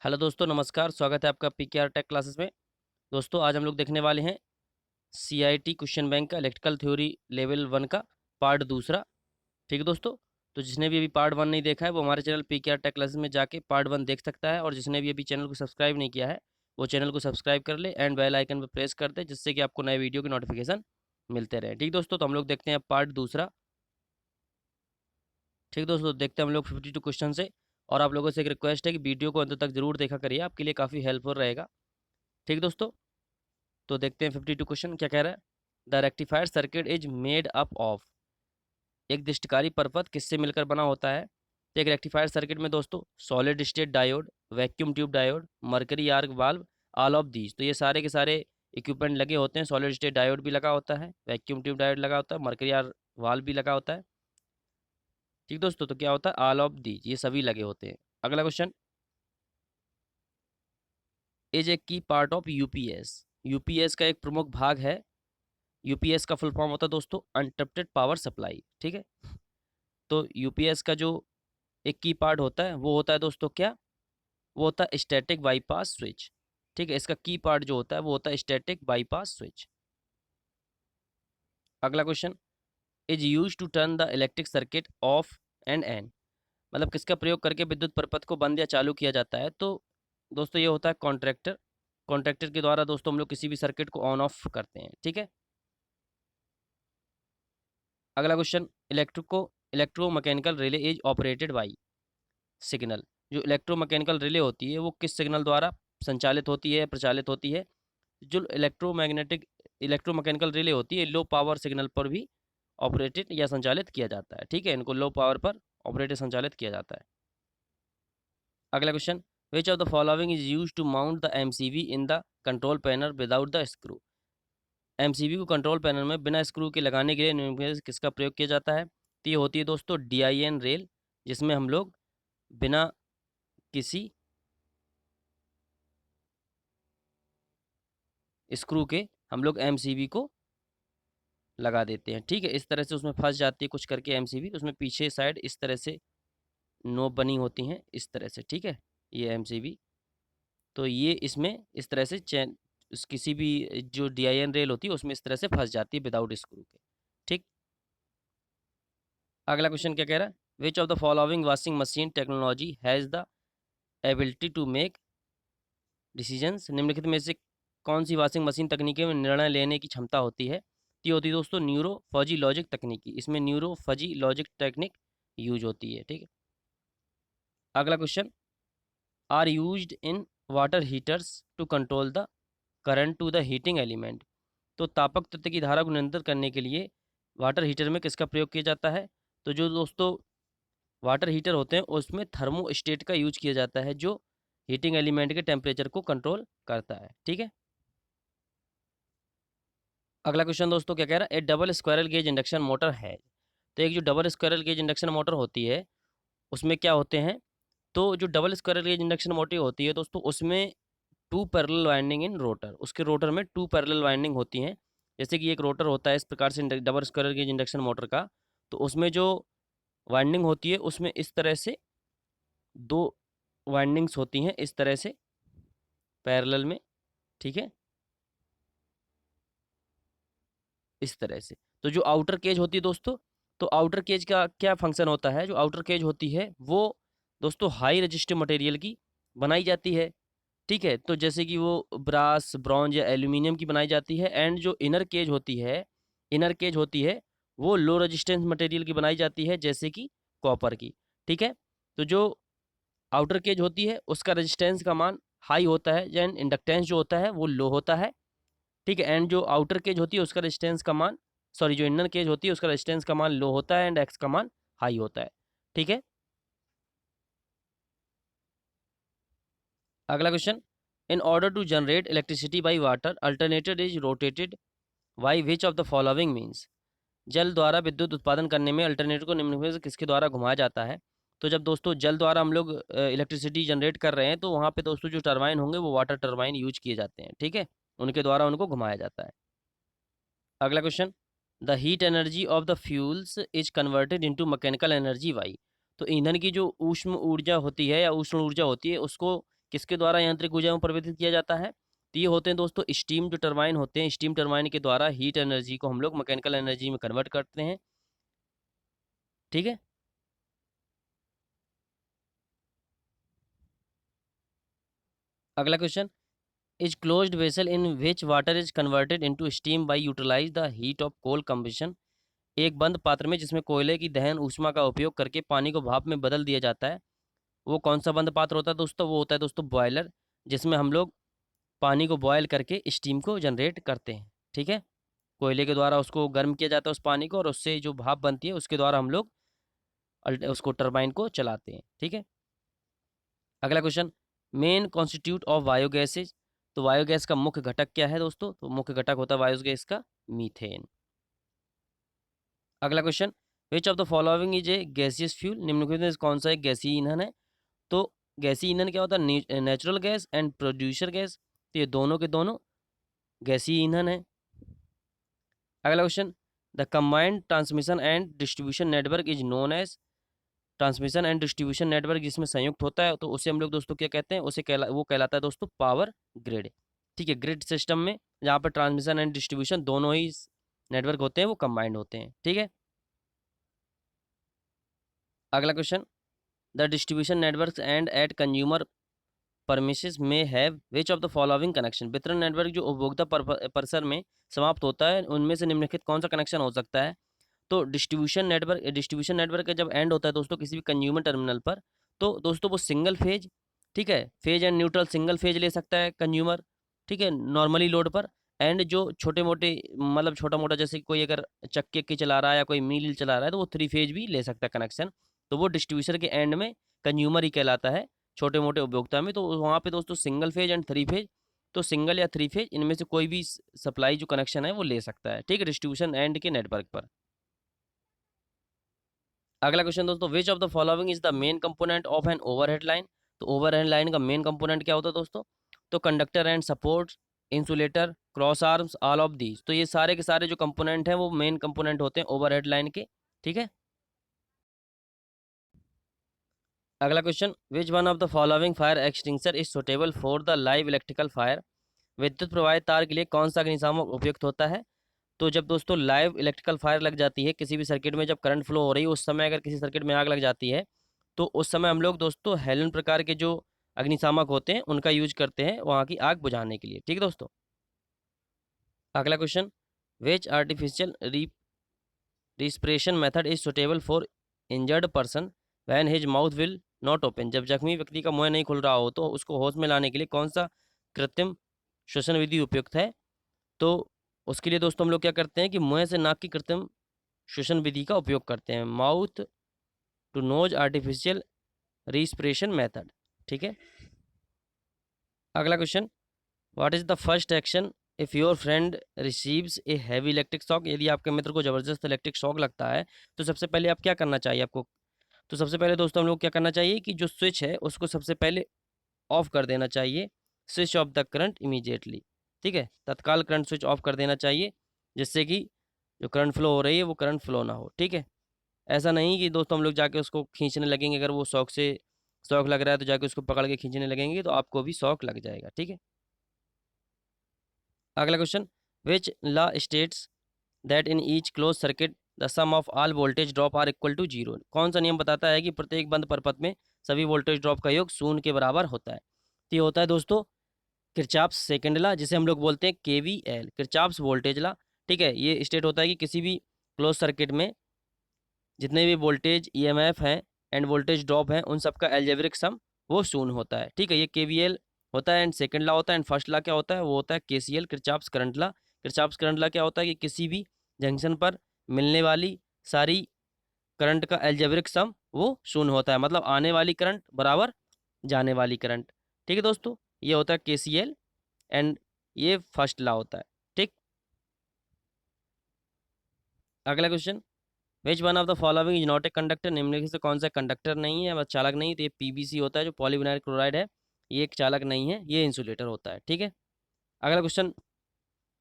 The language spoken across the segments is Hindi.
हेलो दोस्तों, नमस्कार। स्वागत है आपका पीकेआर टेक क्लासेस में। दोस्तों, आज हम लोग देखने वाले हैं सीआईटी क्वेश्चन बैंक का इलेक्ट्रिकल थ्योरी लेवल 1 का पार्ट दूसरा। ठीक है दोस्तों, तो जिसने भी अभी पार्ट 1 नहीं देखा है वो हमारे चैनल पीकेआर टेक क्लासेस में जाके पार्ट 1 देख सकता है, और जिसने भी अभी चैनल को सब्सक्राइब नहीं किया है वो चैनल को सब्सक्राइब कर ले एंड बेल आइकन पर प्रेस कर दे, जिससे कि आपको नए वीडियो की नोटिफिकेशन मिलते रहे। ठीक दोस्तों, तो हम लोग देखते हैं पार्ट दूसरा। ठीक दोस्तों, देखते हैं हम लोग 52 क्वेश्चन से। और आप लोगों से एक रिक्वेस्ट है कि वीडियो को अंत तक जरूर देखा करिए, आपके लिए काफ़ी हेल्पफुल रहेगा। ठीक दोस्तों, तो देखते हैं 52 क्वेश्चन क्या कह रहा है। The rectifier circuit is made up of. एक दिष्टकारी परपथ किससे मिलकर बना होता है। तो एक रेक्टिफायर सर्किट में दोस्तों solid state diode, vacuum tube diode, mercury arc valve, all of these. तो ये सारे के सारे इक्विपमेंट लगे होते हैं। सॉलिड स्टेट डायोड भी लगा होता है, वैक्यूम ट्यूब डायोड लगा होता है, मर्करी आर्क वाल्व भी लगा होता है। ठीक दोस्तों, तो क्या होता है, ऑल ऑफ दीज, ये सभी लगे होते हैं। अगला क्वेश्चन, इज ए की पार्ट ऑफ यूपीएस। यूपीएस का एक प्रमुख भाग है। यूपीएस का फुल फॉर्म होता है दोस्तों अनटप्टेड पावर सप्लाई। ठीक है, तो यूपीएस का जो एक की पार्ट होता है वो होता है दोस्तों क्या, वो होता है स्टैटिक बाईपास स्विच। ठीक है, इसका की पार्ट जो होता है वो होता है स्टैटिक बाईपास स्विच। अगला question, is use to turn the electric circuit off and on. मतलब किसका प्रयोग करके विद्युत प्रपथ को बंद या चालू किया जाता है। तो दोस्तों ये होता है कॉन्ट्रैक्टर। कॉन्ट्रैक्टर के द्वारा दोस्तों हम लोग किसी भी सर्किट को ऑन ऑफ करते हैं। ठीक है, अगला question, electromechanical relay is operated by signal. जो इलेक्ट्रोमैकेनिकल रिले होती है वो किस सिग्नल द्वारा संचालित होती है, प्रचालित होती है। जो इलेक्ट्रोमैकेनिकल रिले होती है लो पावर सिग्नल पर भी ऑपरेटेड या संचालित किया जाता है। ठीक है, इनको लो पावर पर ऑपरेटेड संचालित किया जाता है। अगला question, which of the following is use to mount the MCB in the control panel without the screw. MCB को कंट्रोल पैनल में बिना स्क्रू के लगाने के लिए निम्न में से किसका प्रयोग किया जाता है। तो ये होती है दोस्तों डीआईएन रेल, जिसमें हम लोग बिना किसी स्क्रू के हम लोग एमसीबी को लगा देते हैं। ठीक है, इस तरह से उसमें फंस जाती है कुछ करके एमसीबी, उसमें पीछे साइड इस तरह से नोब बनी होती हैं इस तरह से। ठीक है, ये एमसीबी, तो ये इसमें इस तरह से चैन किसी भी जो डीआईएन रेल होती है उसमें इस तरह से फंस जाती है विदाउट स्क्रू के। ठीक, अगला क्वेश्चन क्या कह रहा है, which of the following washing machine technology has the ability to make decisions. निम्नलिखित में से कौन सी वॉशिंग मशीन तकनीकी में निर्णय लेने की क्षमता होती है। तो ये होती है दोस्तों न्यूरो फजी लॉजिक तकनीकी, इसमें neuro fuzzy logic technique use होती है। ठीक है, अगला question, are used in water heaters to control the current to the heating element. तो तापक तत्व की धारा को नियंत्रित करने के लिए वाटर हीटर में किसका प्रयोग किया जाता है। तो जो दोस्तों वाटर हीटर होते हैं उसमें थर्मोस्टेट का यूज किया जाता है, जो हीटिंग एलिमेंट के टेम्परेचर को कंट्रोल करता है। ठीक है, अगला क्वेश्चन दोस्तों क्या कह रहा है, a double squirrel cage induction motor है। तो एक जो double squirrel cage induction motor होती है उसमें क्या होते हैं, तो जो double squirrel cage induction motor होती है दोस्तों उसमें two parallel winding in rotor, उसके रोटर में टू पैरेलल वाइंडिंग होती हैं। जैसे कि एक रोटर होता है इस प्रकार से double squirrel cage induction motor का, तो उसमें जो वाइंडिंग होती है उसमें इस तरह से दो वाइंडिंग्स होती हैं इस तरह से पैरेलल में। ठीक है, इस तरह से। तो जो आउटर केज होती है दोस्तों, तो आउटर केज का क्या फंक्शन होता है, जो आउटर केज होती है वो दोस्तों हाई रजिस्टिव मटेरियल की बनाई जाती है। ठीक है, तो जैसे कि वो ब्रास, ब्रॉन्ज या एल्यूमिनियम की बनाई जाती है। एंड जो इनर केज होती है वो लो रेजिस्टेंस मटेरियल की बनाई जाती है, जैसे कि कॉपर की। ठीक है, तो जो आउटर केज होती है उसका रेजिस्टेंस का मान हाई होता है एंड इंडक्टेंस जो होता है वो लो होता है। ठीक है, एंड जो आउटर केज होती है उसका रेजिस्टेंस का मान, सॉरी, जो इनर केज होती है उसका रेजिस्टेंस का मान लो होता है एंड एक्स का मान हाई होता है। ठीक है, अगला question, in order to generate electricity by water alternator is rotated by which of the following means. जल द्वारा विद्युत उत्पादन करने में अल्टरनेटर को निम्न में से किसके द्वारा घुमाया जाता है। तो जब दोस्तों जल द्वारा हम लोग इलेक्ट्रिसिटी जनरेट कर रहे हैं तो वहाँ पे दोस्तों जो टरबाइन होंगे वो वाटर टरबाइन यूज किए जाते हैं। ठीक है, उनके द्वारा उनको घुमाया जाता है। अगला question, the heat energy of the fuels is converted into mechanical energy by. तो ईंधन की जो ऊष्म ऊर्जा होती है या उष्ण ऊर्जा होती है उसको किसके द्वारा यांत्रिक ऊर्जा में परिवर्तित किया जाता है? तो ये होते हैं दोस्तों स्टीम जो टरबाइन होते हैं, स्टीम टरबाइन के द्वारा हीट एनर्जी को हम लोग मैकेनिकल एनर्जी में कन्वर्ट करते हैं। ठीक है। अगला question, is closed vessel in which water is converted into steam by utilize the heat of coal combustion. एक बंद पात्र में जिसमें कोयले की दहन ऊष्मा का उपयोग करके पानी को भाप में बदल दिया जाता है, वो कौन सा बंद पात्र होता है दोस्तों? वो होता है दोस्तों बॉयलर, जिसमें हम लोग पानी को बॉयल करके स्टीम को जनरेट करते हैं। ठीक है। कोयले के द्वारा उसको गर्म किया जाता है उस पानी को, और उससे जो भाप बनती है उसके द्वारा हम लोग उसको टरबाइन को चलाते हैं। ठीक है। अगला क्वेश्चन, मेन कॉन्स्टिट्यूट ऑफ बायोगैसेज। तो बायोगैस का मुख्य घटक क्या है दोस्तों? तो मुख्य घटक होता है बायोगैस का मीथेन। अगला question, which of the following is a gaseous fuel. निम्नलिखित में से कौन सा एक गैसीय ईंधन है? तो गैसीय ईंधन क्या होता है? Natural gas and producer gas. तो ये दोनों के दोनों गैसीय ईंधन है। अगला question, the combined transmission and distribution network is known as. Transmission and distribution network जिसमें संयुक्त होता है तो उसे हम लोग दोस्तों क्या कहते हैं? वो कहलाता है दोस्तों पावर ग्रिड। ठीक है। ग्रिड सिस्टम में जहाँ पर ट्रांसमिशन एंड डिस्ट्रीब्यूशन दोनों ही नेटवर्क होते हैं वो कंबाइंड होते हैं। ठीक है। अगला question, the distribution network and at consumer premises में have which of the following connection. वितरण नेटवर्क जो उपभोक्ता परिसर में समाप्त होता है उनमें से निम्नलिखित कौन सा कनेक्शन हो सकता है? तो डिस्ट्रीब्यूशन नेटवर्क का जब एंड होता है दोस्तों किसी भी कंज्यूमर टर्मिनल पर, तो दोस्तों वो सिंगल फेज, ठीक है, phase and neutral single phase ले सकता है कंज्यूमर। ठीक है, नॉर्मली लोड पर। एंड जो छोटे मोटे मतलब छोटा मोटा जैसे कोई अगर चक्के के चला रहा है या कोई मिल चला रहा है तो वो थ्री फेज भी ले सकता है कनेक्शन। तो वो डिस्ट्रीब्यूशन के एंड में कंज्यूमर ही कहलाता है छोटे मोटे उपभोक्ता में। तो वहाँ पे दोस्तों single phase and three phase, तो सिंगल या थ्री फेज इनमें से कोई भी सप्लाई जो कनेक्शन है वो ले सकता है। ठीक है, डिस्ट्रीब्यूशन एंड के नेटवर्क पर। अगला क्वेश्चन दोस्तों, विच of the following is the main component of an overhead line. तो ओवरहेड लाइन का मेन कंपोनेंट क्या होता है दोस्तों? तो conductor and support, insulator, cross arms, all of these. तो ये सारे के सारे जो कंपोनेंट हैं वो मेन कंपोनेंट होते हैं ओवरहेड लाइन के। ठीक है। अगला question, which one of the following fire extinguisher is suitable for the live electrical fire. विद्युत प्रवाहित तार के लिए कौन सा अग्निशामक उपयुक्त होता है? तो जब दोस्तों लाइव इलेक्ट्रिकल फायर लग जाती है किसी भी सर्किट में, जब करंट फ्लो हो रही है उस समय अगर किसी सर्किट में आग लग जाती है तो उस समय हम लोग दोस्तों हेलन प्रकार के जो अग्निशामक होते हैं उनका यूज करते हैं वहाँ की आग बुझाने के लिए। ठीक है दोस्तों। अगला question, which artificial respiration method is suitable for injured person when his mouth will not open. जब जख्मी व्यक्ति का मुंह नहीं खुल रहा हो तो उसको होश में लाने के लिए कौन सा कृत्रिम श्वसन विधि उपयुक्त है? तो उसके लिए दोस्तों हम लोग क्या करते हैं कि मुंह से नाक की कृत्रिम श्वसन विधि का उपयोग करते हैं, mouth to nose artificial respiration method. ठीक है। अगला question, what is the first action if your friend receives a heavy electric shock. यदि आपके मित्र को जबरदस्त इलेक्ट्रिक शॉक लगता है तो सबसे पहले आप क्या करना चाहिए आपको? तो सबसे पहले दोस्तों हम लोग क्या करना चाहिए कि जो स्विच है उसको सबसे पहले ऑफ कर देना चाहिए। Switch off the current immediately. ठीक है, तत्काल करंट स्विच ऑफ कर देना चाहिए जिससे कि जो करंट फ्लो हो रही है वो करंट फ्लो ना हो। ठीक है। ऐसा नहीं कि दोस्तों हम लोग जाके उसको खींचने लगेंगे, अगर वो शौक लग रहा है तो जाके उसको पकड़ के खींचने लगेंगे तो आपको भी शौक लग जाएगा। ठीक है। अगला question, which law states that in each close circuit the sum of all voltage drop are equal to zero. कौन सा नियम बताता है कि प्रत्येक बंद परपथ में सभी वोल्टेज ड्रॉप का योग शून्य के बराबर होता है? तो ये होता है दोस्तों किरचॉफ्स सेकंड लॉ, जिसे हम लोग बोलते हैं केवीएल, किरचॉफ्स वोल्टेज लॉ। ठीक है, ये स्टेट होता है कि किसी भी क्लोज सर्किट में जितने भी वोल्टेज ईएमएफ हैं एंड वोल्टेज ड्रॉप हैं उन सबका एल्जेब्रिक सम वो शून्य होता है। ठीक है, ये केवीएल होता है एंड सेकंड लॉ होता है। एंड फर्स्ट लॉ क्या होता है? वो होता है KCL, Kirchhoff's current law. Kirchhoff's current law क्या होता है कि किसी भी जंक्शन पर मिलने वाली सारी करंट का एल्जेब्रिक सम वो शून्य होता है, मतलब आने वाली करंट बराबर जाने वाली करंट। ठीक है दोस्तों, ये होता है केसीएल एंड ये फर्स्ट लॉ होता है। ठीक। अगला question, which one of the following is not a conductor. निम्नलिखित से कौन सा कंडक्टर नहीं है व चालक नहीं? तो ये पीबीसी होता है जो पॉलीविनाइल क्लोराइड है, ये एक चालक नहीं है, ये इंसुलेटर होता है। ठीक है। अगला question,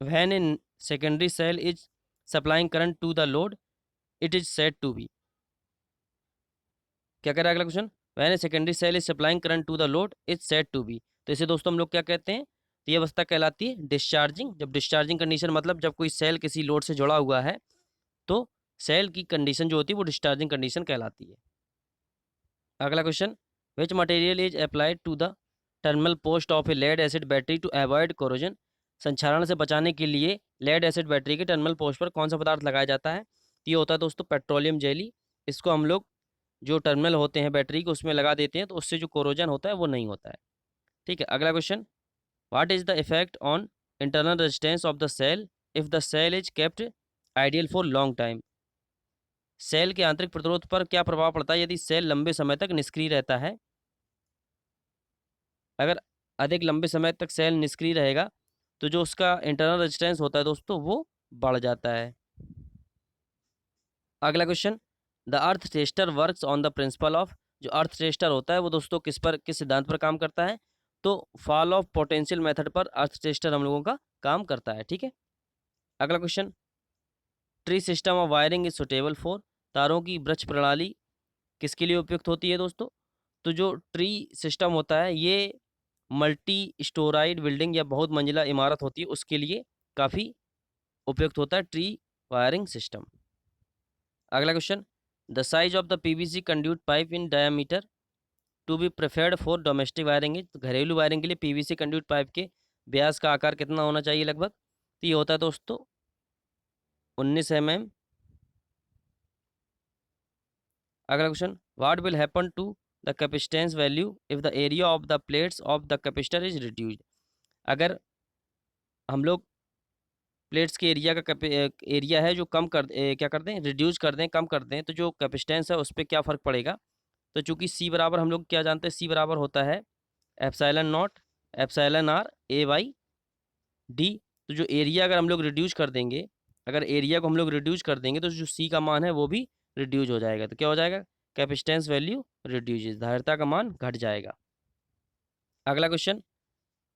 when in secondary cell is supplying current to the load it is said to be. क्या कह रहा है अगला question? When a secondary cell is supplying current to the load is said to be. तो इसे दोस्तों हम लोग क्या कहते हैं, तो ये अवस्था कहलाती है डिस्चार्जिंग। जब डिस्चार्जिंग कंडीशन मतलब जब कोई सेल किसी लोड से जुड़ा हुआ है तो सेल की कंडीशन जो होती है वो डिस्चार्जिंग कंडीशन कहलाती है। अगला question, which material is applied to the terminal post of a lead acid battery to avoid corrosion. संक्षारण से बचाने के लिए लेड एसिड बैटरी के टर्मिनल पोस्ट पर कौन सा पदार्थ लगाया जाता है? ये होता है दोस्तों पेट्रोलियम जेली। इसको हम लोग जो टर्मिनल होते हैं बैटरी के उसमें लगा देते हैं तो उससे जो कोरोजन होता है वो नहीं होता है। ठीक है, अगला question, what is the effect on internal resistance of the cell if the cell is kept ideal for long time. Cell के आंतरिक प्रतिरोध पर क्या प्रभाव पड़ता है यदि सेल लंबे समय तक निष्क्रिय रहता है? अगर अधिक लंबे समय तक सेल निष्क्रिय रहेगा तो जो उसका इंटरनल रेजिस्टेंस होता है दोस्तों वो बढ़ जाता है। अगला question, the earth tester works on the principle of. जो अर्थ टेस्टर होता है वो दोस्तों किस सिद्धांत पर काम करता है? तो फॉल ऑफ पोटेंशियल मेथड पर अर्थ टेस्टर हम लोगों का काम करता है। ठीक है, अगला question, tree system of wiring is suitable for. तारों की वृक्ष प्रणाली किसके लिए उपयुक्त होती है दोस्तों? तो जो ट्री सिस्टम होता है ये मल्टी स्टोराइड बिल्डिंग या बहुत मंजिला इमारत होती है उसके लिए काफ़ी उपयुक्त होता है ट्री वायरिंग सिस्टम। अगला question, the size of the PVC conduit pipe in diameter to be preferred for domestic wiring. तो घरेलू वायरिंग के लिए पीवीसी कंड्यूट पाइप के व्यास का आकार कितना होना चाहिए लगभग? तो ये होता है दोस्तों 19 mm। अगला question, what will happen to the capacitance value if the area of the plates of the capacitor is reduced. अगर हम लोग प्लेट्स के एरिया का एरिया है जो कम क्या कर दें, रिड्यूस कर दें, कम कर दें, तो जो कैपेसिटेंस है उस पर क्या फ़र्क पड़ेगा? तो चूंकि सी बराबर हम लोग क्या जानते हैं, सी बराबर होता है epsilon naught epsilon r A by d. तो जो एरिया अगर हम लोग रिड्यूस कर देंगे, अगर एरिया को हम लोग रिड्यूस कर देंगे तो जो सी का मान है वो भी रिड्यूस हो जाएगा। तो क्या हो जाएगा? कैपेसिटेंस वैल्यू रिड्यूस, धारिता का मान घट जाएगा। अगला question,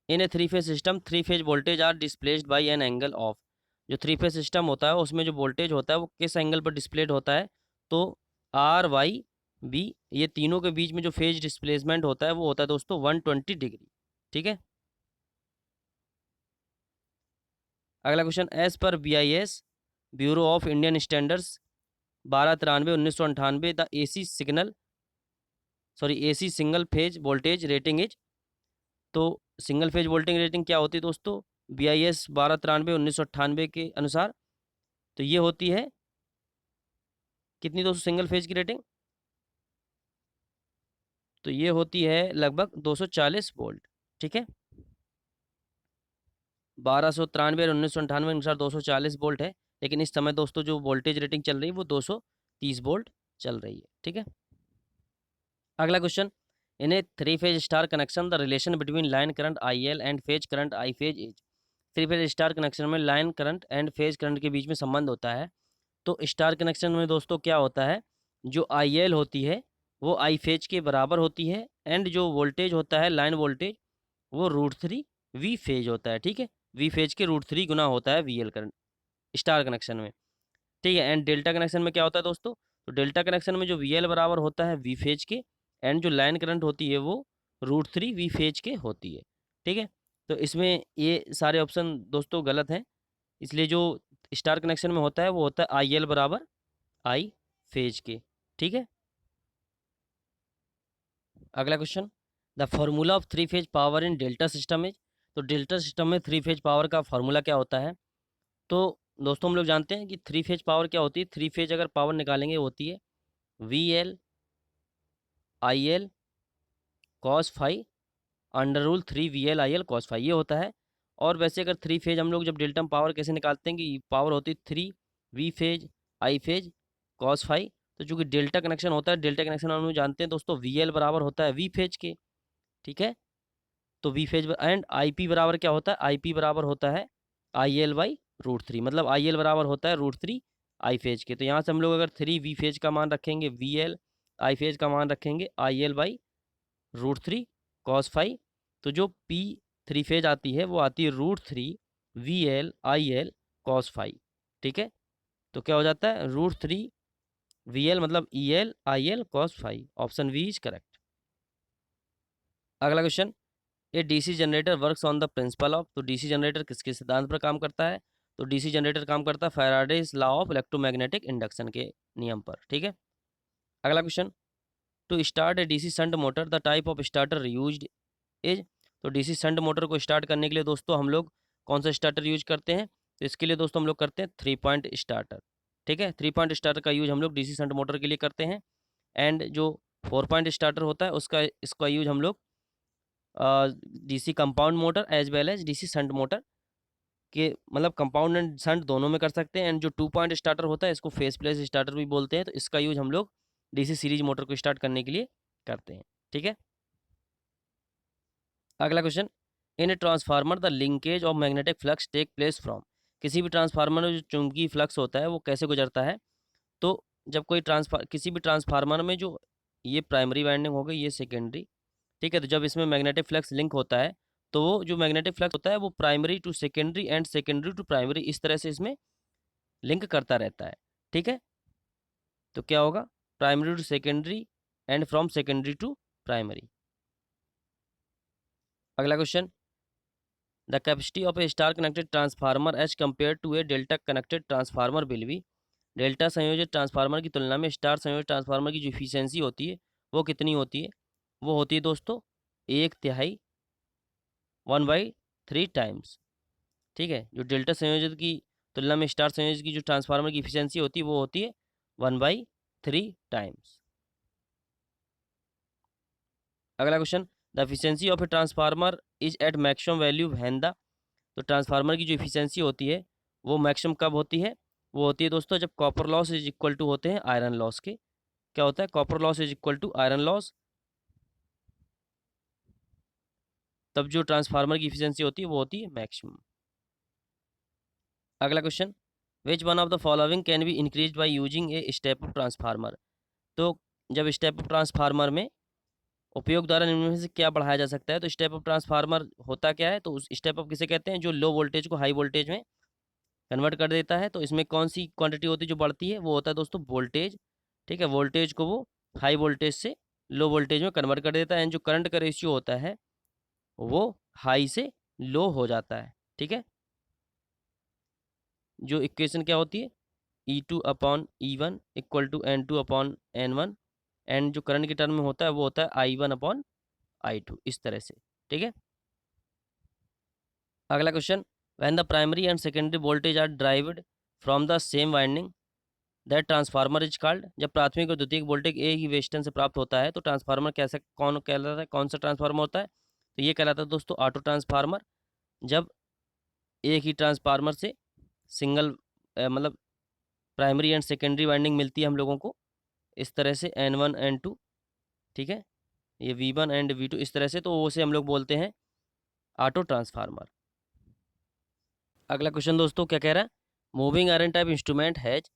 in a three phase system three phase voltage are displaced by an angle of. जो थ्री फेज सिस्टम होता है उसमें जो वोल्टेज होता है वो किस एंगल पर डिस्प्लेड होता है? तो आर वाई बी, ये तीनों के बीच में जो फेज डिस्प्लेसमेंट होता है वो होता है दोस्तों 120 डिग्री। ठीक है, अगला question, as per BIS bureau of Indian standards 1293/1998 the AC single phase voltage rating is. तो सिंगल फेज वोल्टेज रेटिंग क्या होती है दोस्तों? BIS 1293/1998 के अनुसार तो ये होती है कितनी दोस्तों सिंगल फेज की रेटिंग? तो ये होती है लगभग 240 वोल्ट। ठीक है, 1293 और 1998 अनुसार 240 वोल्ट है, लेकिन इस समय दोस्तों जो वोल्टेज रेटिंग चल रही है वो 230 वोल्ट चल रही है। ठीक है, अगला question, in a three phase star connection the relation between line current IL and phase current I phase is. Three phase star connection में line current and phase current के बीच में संबंध होता है। तो स्टार कनेक्शन में दोस्तों क्या होता है, जो IL होती है वो I फेज के बराबर होती है एंड जो वोल्टेज होता है लाइन वोल्टेज वो √3 V फेज होता है। ठीक है, V फेज के √3 गुना होता है VL करंट स्टार कनेक्शन में। ठीक है, एंड डेल्टा कनेक्शन में क्या होता है दोस्तों? तो डेल्टा कनेक्शन में जो VL बराबर होता है V फेज के एंड जो लाइन करंट होती है वो √3 V फेज के होती है। ठीक है, तो इसमें ये सारे ऑप्शन दोस्तों गलत हैं, इसलिए जो स्टार कनेक्शन में होता है वो होता है IL बराबर I फेज के। ठीक है, अगला question, the formula of three phase power in delta system is. तो डेल्टा सिस्टम में थ्री फेज पावर का फार्मूला क्या होता है? तो दोस्तों हम लोग जानते हैं कि थ्री फेज पावर क्या होती है। थ्री फेज अगर पावर निकालेंगे होती है VL IL cos phi √3 VL IL cos phi, ये होता है। और वैसे अगर थ्री फेज हम लोग जब डेल्टा में पावर कैसे निकालते हैं कि पावर होती है 3 V phase I phase cos phi. तो चूंकि डेल्टा कनेक्शन होता है, डेल्टा कनेक्शन हम लोग जानते हैं दोस्तों VL बराबर होता है V फेज के। ठीक है, तो V फेज एंड IP बराबर क्या होता है? IP बराबर होता है IL/√3, मतलब IL बराबर होता है √3 I फेज के। तो यहाँ से हम लोग अगर 3 V फेज का मान रखेंगे VL, I फेज का मान रखेंगे IL/√3 cos फाई। तो जो P थ्री फेज आती है वो आती है √3 VL IL cos फाई। ठीक है, तो क्या हो जाता है √3 VL मतलब EL IL cos phi. Option V is correct. अगला question, a DC generator works on the principle of, तो डीसी जनरेटर किसके सिद्धांत पर काम करता है? तो डीसी जनरेटर काम करता है Faraday's law of electromagnetic induction के नियम पर। ठीक है। अगला question, to start a DC shunt motor the type of starter used is, तो डीसी शंट मोटर को स्टार्ट करने के लिए दोस्तों हम लोग कौन सा स्टार्टर यूज करते हैं? तो इसके लिए दोस्तों हम लोग करते हैं 3 पॉइंट स्टार्टर। ठीक है, 3 पॉइंट स्टार्टर का यूज हम लोग डीसी शंट मोटर के लिए करते हैं। एंड जो 4 पॉइंट स्टार्टर होता है उसका इसका यूज हम लोग DC compound motor as well as DC shunt motor के, मतलब कंपाउंड एंड शंट दोनों में कर सकते हैं। एंड जो 2 पॉइंट स्टार्टर होता है इसको फेस प्लेस स्टार्टर भी बोलते हैं, तो इसका यूज हम लोग डीसी सीरीज मोटर को स्टार्ट करने के लिए करते हैं। ठीक है। अगला question, in a transformer the linkage of magnetic flux take place from, किसी भी ट्रांसफार्मर में जो चुंबकीय फ्लक्स होता है वो कैसे गुजरता है? तो जब कोई किसी भी ट्रांसफार्मर में जो ये प्राइमरी वाइंडिंग हो गई, ये सेकेंडरी, ठीक है, तो जब इसमें मैग्नेटिक फ्लक्स लिंक होता है तो वो जो मैग्नेटिक फ्लक्स होता है वो primary to secondary and secondary to primary, इस तरह से इसमें लिंक करता रहता है। ठीक है, तो क्या होगा? Primary to secondary and from secondary to primary. अगला question, the capacity of a star connected transformer as compare to a delta connected transformer will be, delta संयोजित ट्रांसफार्मर की तुलना में स्टार संयोजित ट्रांसफार्मर की जो इफिशियंसी होती है वो कितनी होती है? वो होती है दोस्तों 1/3, 1/3 टाइम्स। ठीक है, जो डेल्टा संयोजित की तुलना में स्टार संयोजित की जो ट्रांसफार्मर की इफिशियंसी होती है वो होती है 1/3 टाइम्स। अगला question, the efficiency of a transformer is at maximum value when the, तो ट्रांसफार्मर की जो इफिशियंसी होती है वो मैक्सिमम कब होती है? वो होती है दोस्तों जब copper loss is equal to होते हैं आयरन लॉस के। क्या होता है? Copper loss is equal to iron loss, तब जो ट्रांसफार्मर की इफिशियंसी होती है वो होती है मैक्सिमम। अगला question, which one of the following can be increase by using a step up transformer, तो जब स्टेप अप ट्रांसफार्मर में उपयोग द्वारा निम्न में से क्या बढ़ाया जा सकता है? तो स्टेप अप ट्रांसफार्मर होता क्या है? तो उस स्टेप अप किसे कहते हैं? जो लो वोल्टेज को हाई वोल्टेज में कन्वर्ट कर देता है। तो इसमें कौन सी क्वांटिटी होती है जो बढ़ती है? वो होता है दोस्तों वोल्टेज। ठीक है, वोल्टेज को वो हाई वोल्टेज से लो वोल्टेज में कन्वर्ट कर देता है। एंड जो करंट का रेशियो होता है वो हाई से लो हो जाता है। ठीक है, जो इक्वेशन क्या होती है? E2/E1 equal to N2/N1, and जो करंट के टर्म में होता है वो होता है I1/I2, इस तरह से। ठीक है। अगला question, when the primary and secondary voltage are derived from the same winding that transformer is called, जब प्राथमिक और द्वितीयक वोल्टेज एक ही वेस्टर्न से प्राप्त होता है तो ट्रांसफार्मर कैसे कौन कहलाता है? कौन सा ट्रांसफार्मर होता है? तो ये कहलाता है दोस्तों ऑटो ट्रांसफार्मर। जब एक ही ट्रांसफार्मर से सिंगल मतलब प्राइमरी एंड सेकेंडरी वाइंडिंग मिलती है हम लोगों को इस तरह से N1 N2, ठीक है, ये V1 एंड V2 इस तरह से, तो उसे हम लोग बोलते हैं ऑटो ट्रांसफार्मर। अगला क्वेश्चन दोस्तों क्या कह रहा है? Moving iron type instrument has,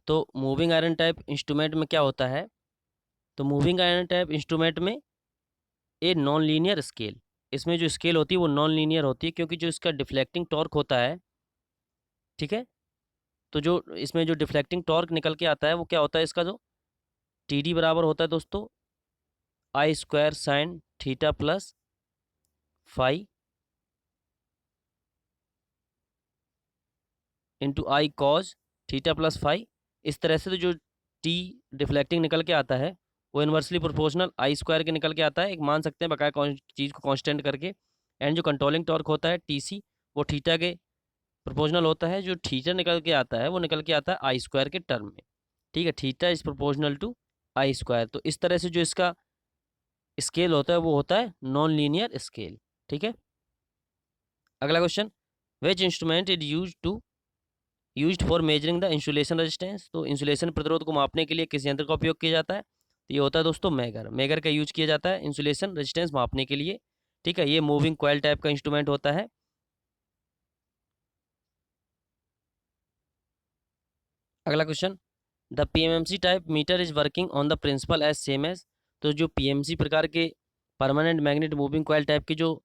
तो मूविंग आयरन टाइप इंस्ट्रूमेंट में क्या होता है? तो मूविंग आयरन टाइप इंस्ट्रूमेंट में ए नॉन लीनियर स्केल, इसमें जो स्केल होती है वो नॉन लीनियर होती है क्योंकि जो इसका डिफ्लेक्टिंग टॉर्क होता है, ठीक है, तो जो इसमें जो डिफ्लेक्टिंग टॉर्क निकल के आता है वो क्या होता है? इसका जो TD बराबर होता है दोस्तों I² sine theta plus phi into I cos theta plus phi, इस तरह से। तो जो T डिफ्लेक्टिंग निकल के आता है वो इन्वर्सली प्रोपोर्शनल I² के निकल के आता है, एक मान सकते हैं बकाया चीज़ को कांस्टेंट करके। एंड जो कंट्रोलिंग टॉर्क होता है TC वो थीटा के प्रोपोर्शनल होता है, जो थीटा निकल के आता है वो निकल के आता है I² के टर्म में। ठीक है, theta is proportional to I², तो इस तरह से जो इसका स्केल होता है वो होता है नॉन लीनियर स्केल। ठीक है। अगला question, which instrument is used for measuring the insulation resistance, तो इंसुलेशन प्रतिरोध को मापने के लिए किस यंत्र का उपयोग किया जाता है? तो ये होता है दोस्तों मैगर, मैगर का यूज किया जाता है इंसुलेशन रेजिस्टेंस मापने के लिए। ठीक है, ये मूविंग कॉइल टाइप का इंस्ट्रूमेंट होता है। अगला question, the PMMC type meter is working on the principle as same as, तो जो PMC प्रकार के permanent magnet moving coil type के जो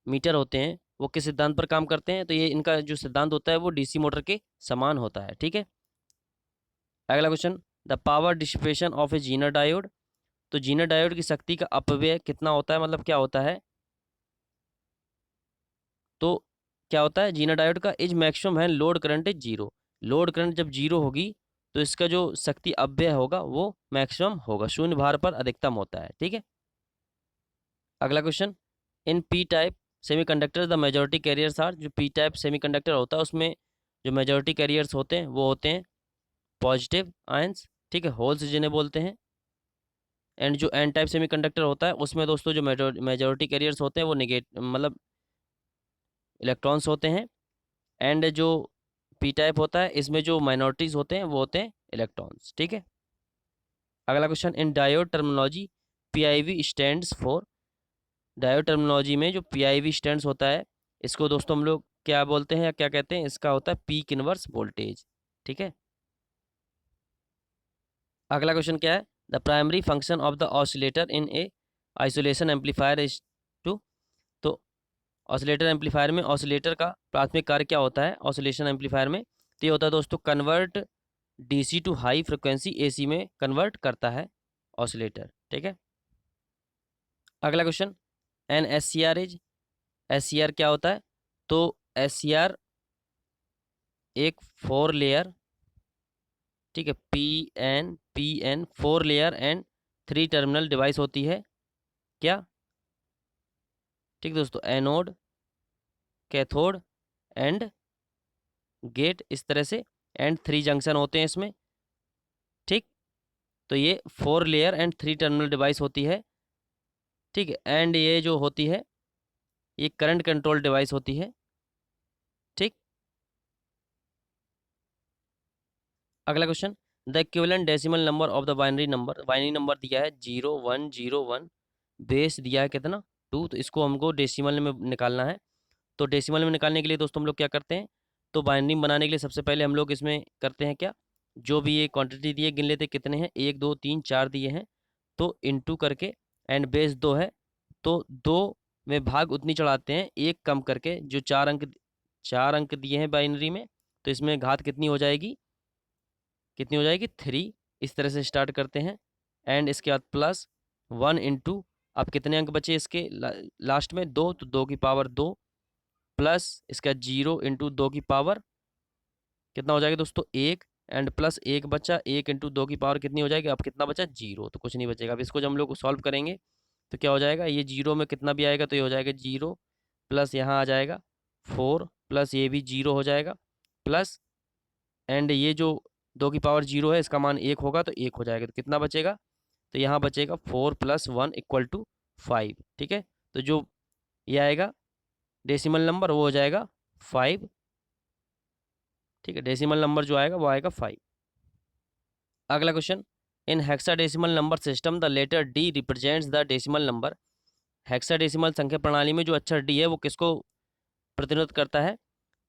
मीटर होते हैं वो किस सिद्धांत पर काम करते हैं? तो ये इनका जो सिद्धांत होता है वो DC मोटर के समान होता है। ठीक है। अगला question, the power dissipation of A Zener diode, तो जीना डायोड की शक्ति का अपव्यय कितना होता है, मतलब क्या होता है? तो क्या होता है जीना डायोड का एज मैक्सिमम है, load current is zero. Load current जब जीरो होगी तो इसका जो शक्ति अपव्यय होगा वो मैक्सिमम होगा, शून्य भार पर अधिकतम होता है। ठीक है, अगला question, in P type semiconductor the majority carriers are, जो पी टाइप सेमीकंडक्टर होता है उसमें जो मेजॉरिटी कैरियर्स होते हैं वो होते हैं पॉजिटिव आयंस, ठीक है, होल्स जिन्हें बोलते हैं। एंड जो एन टाइप सेमीकंडक्टर होता है उसमें दोस्तों जो मेजॉरिटी कैरियर्स होते हैं वो निगेट मतलब इलेक्ट्रॉन्स होते हैं। एंड जो पी टाइप होता है इसमें जो माइनॉरिटीज होते हैं वो होते हैं इलेक्ट्रॉन्स। ठीक है, अगला question, in diode terminology PIV stands for, diode terminology में जो पीआईवी स्टैंड्स होता है इसको दोस्तों हम लोग क्या बोलते हैं या क्या कहते हैं, इसका होता है पीक इनवर्स वोल्टेज। ठीक है, अगला क्वेश्चन क्या है, the primary function of the oscillator in a isolation amplifier is to, तो ऑसिलेटर एम्पलीफायर में ऑसिलेटर का प्राथमिक कार्य क्या होता है ऑसिलेशन एम्पलीफायर में? तो ये होता है दोस्तों convert DC to high frequency AC में कन्वर्ट करता है ऑसिलेटर। ठीक है, अगला question, an S C R is, S C R क्या होता है? तो एस सी आर एक फोर लेयर, ठीक है, P N four layer and three terminal device होती है क्या? ठीक दोस्तों, एनोड, कैथोड एंड गेट, इस तरह से, एंड थ्री जंक्शन होते हैं इसमें। ठीक, तो ये four layer and three terminal device होती है। ठीक है, एंड ये जो होती है ये करंट कंट्रोल डिवाइस होती है। ठीक, अगला question, the equivalent decimal number of the binary number, binary number दिया है 0101, बेस दिया है कितना 2, तो इसको हमको डेसिमल में निकालना है। तो डेसिमल में निकालने के लिए दोस्तों हम लोग क्या करते हैं, तो बाइनरी बनाने के लिए सबसे पहले हम लोग इसमें करते हैं क्या, जो भी ये क्वांटिटी दी है गिन लेते कितने हैं, 1 2 3 4 दिए हैं, तो इनटू करके, एंड बेस 2 है तो 2 में भाग उतनी चढ़ाते हैं, एक कम करके, जो 4 अंक दिए हैं बाइनरी में, तो इसमें घात कितनी हो जाएगी, कितनी हो जाएगी 3। इस तरह से स्टार्ट करते हैं, एंड इसके बाद प्लस 1 इंटू, अब कितने अंक बचे इसके लास्ट में 2, तो 2 की पावर 2, प्लस इसका 0 इंटू 2 की पावर कितना हो जाएगा दोस्तों 1, एंड प्लस 1 बचा, 1 इंटू 2 की पावर कितनी हो जाएगी, अब कितना बचा 0, तो कुछ नहीं बचेगा। अब इसको जब हम लोग सॉल्व करेंगे तो क्या हो जाएगा, ये 0 में कितना भी आएगा तो ये हो जाएगा 0, प्लस यहाँ आ जाएगा 4, प्लस ये भी 0 हो जाएगा, प्लस एंड ये जो 2 की पावर 0 है इसका मान 1 होगा तो 1 हो जाएगा, तो कितना बचेगा, तो यहाँ बचेगा 4 + 1 = 5। ठीक है, तो जो ये आएगा डेसिमल नंबर वो हो जाएगा 5। ठीक है, डेसिमल नंबर जो आएगा वो आएगा 5। अगला question, in hexadecimal number system the letter D represents the decimal number, hexadecimal संख्या प्रणाली में जो अक्षर डी है वो किसको प्रतिनिधित्व करता है?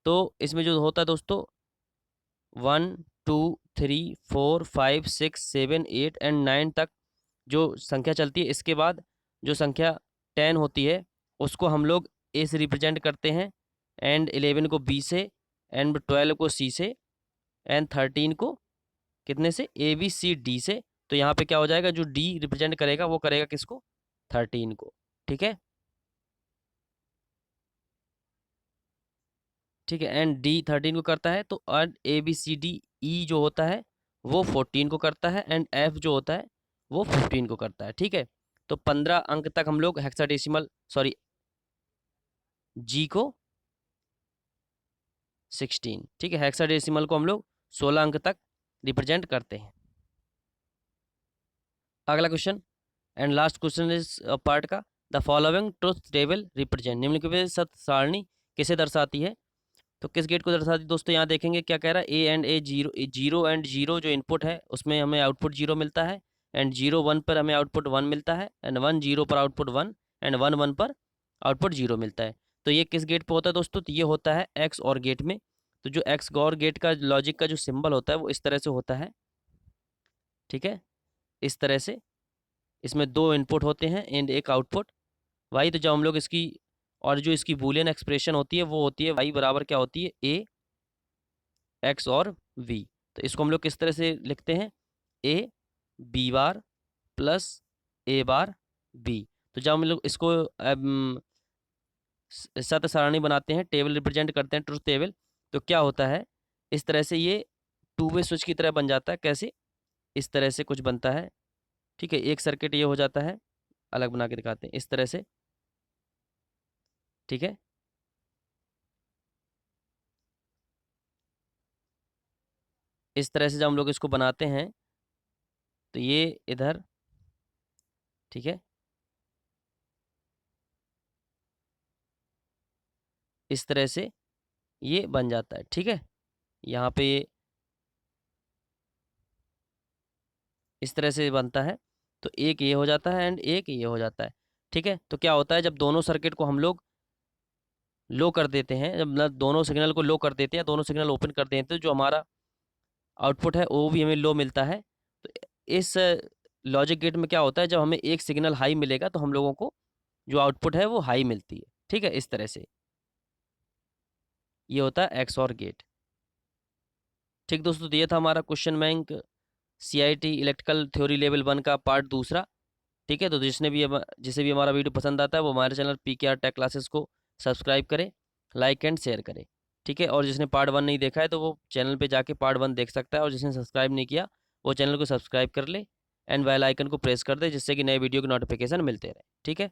तो इसमें जो होता है दोस्तों 1 2 3 4 5 6 7 8 एंड 9 तक जो संख्या चलती है, इसके बाद जो संख्या 10 होती है उसको हम लोग ए से रिप्रेजेंट करते हैं, एंड 11 को बी से, एंड 12 को सी से, एंड 13 को कितने से, ए बी सी डी से। तो यहाँ पे क्या हो जाएगा, जो डी रिप्रेजेंट करेगा वो करेगा किसको, 13 को। ठीक है, ठीक है, एंड डी 13 को करता है, तो and A B C D E जो होता है वो 14 को करता है, एंड एफ जो होता है वो 15 को करता है। ठीक है, तो 15 अंक तक हम लोग हेक्साडेसिमल, सॉरी, जी को 16, ठीक है, हेक्साडेसिमल को हम लोग 16 अंक तक रिप्रेजेंट करते हैं। अगला क्वेश्चन एंड लास्ट क्वेश्चन इस पार्ट का, the following truth table represent, निम्नलिखित सत्य सारणी किसे दर्शाती है? तो किस गेट को दर्शाती है दोस्तों, यहाँ देखेंगे क्या कह रहा है, A and A zero, zero and zero जो इनपुट है उसमें हमें आउटपुट 0 मिलता है, एंड 0 1 पर हमें आउटपुट 1 मिलता है, एंड 1 0 पर आउटपुट 1, एंड 1 1 पर आउटपुट 0 मिलता है। तो ये किस गेट पे होता है दोस्तों, तो ये होता है एक्स और गेट में। तो जो एक्स और गेट का लॉजिक का जो सिंबल होता है वो इस तरह से होता है। ठीक है, इस तरह से, इसमें 2 इनपुट होते हैं एंड एक आउटपुट। वाई, तो जब हम लोग इसकी, और जो इसकी बूलियन एक्सप्रेशन होती है वो होती है वाई बराबर क्या होती है, ए एक्स और वी। तो इसको हम लोग किस तरह से लिखते हैं, A B bar plus A bar B. तो जब हम लोग इसको सत्य सारणी बनाते हैं, टेबल रिप्रेजेंट करते हैं, ट्रुथ टेबल, तो क्या होता है, इस तरह से ये टू वे स्विच की तरह बन जाता है। कैसे? इस तरह से कुछ बनता है, ठीक है। एक सर्किट ये हो जाता है, अलग बना के दिखाते हैं, इस तरह से, ठीक है। इस तरह से जब हम लोग इसको बनाते हैं तो ये इधर, ठीक है, इस तरह से ये बन जाता है, ठीक है। यहाँ पे ये इस तरह से बनता है, तो एक ये हो जाता है एंड एक ये हो जाता है, ठीक है। तो क्या होता है, जब दोनों सर्किट को हम लोग लो कर देते हैं, जब दोनों सिग्नल को लो कर देते हैं, दोनों सिग्नल ओपन कर देते हैं, तो जो हमारा आउटपुट है वो भी हमें लो मिलता है। तो इस लॉजिक गेट में क्या होता है, जब हमें एक सिग्नल हाई मिलेगा तो हम लोगों को जो आउटपुट है वो हाई मिलती है, ठीक है। इस तरह से ये होता है एक्सऑर गेट। ठीक दोस्तों, तो ये था हमारा question bank CIT electrical theory level 1 का पार्ट दूसरा, ठीक है। तो जिसे भी हमारा वीडियो पसंद आता है वो हमारे चैनल PKR टेक क्लासेस को सब्सक्राइब करे, लाइक एंड शेयर करे, ठीक है। और जिसने पार्ट 1 नहीं देखा है तो वो चैनल पे जाके पार्ट 1 देख सकता है, और जिसने सब्सक्राइब नहीं किया वो चैनल को सब्सक्राइब कर ले एंड बेल आइकन को प्रेस कर दे, जिससे कि नए वीडियो की नोटिफिकेशन मिलते रहे, ठीक है।